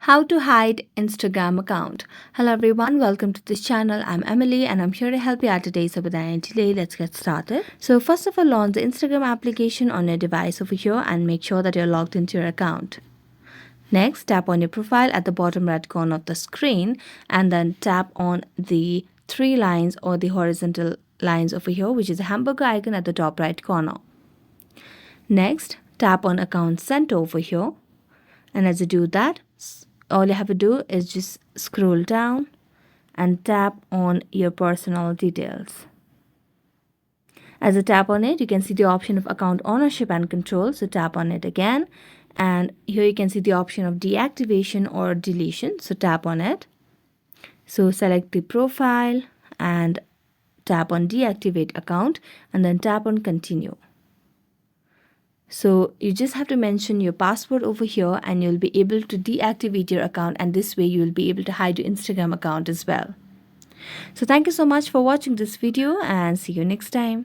How to hide Instagram account. Hello everyone, welcome to this channel. I'm Emily and I'm here to help you out today. So without any delay, let's get started. So first of all, launch the Instagram application on your device over here and make sure that you're logged into your account. Next, tap on your profile at the bottom right corner of the screen and then tap on the three lines or the horizontal lines over here, which is a hamburger icon at the top right corner. Next, tap on account center over here, and as you do that, all you have to do is just scroll down and tap on your personal details. As you tap on it, you can see the option of account ownership and control. So tap on it again, and here you can see the option of deactivation or deletion. So tap on it. So select the profile and tap on deactivate account and then tap on continue. So you just have to mention your password over here and you'll be able to deactivate your account, and this way you will be able to hide your Instagram account as well. So thank you so much for watching this video and see you next time.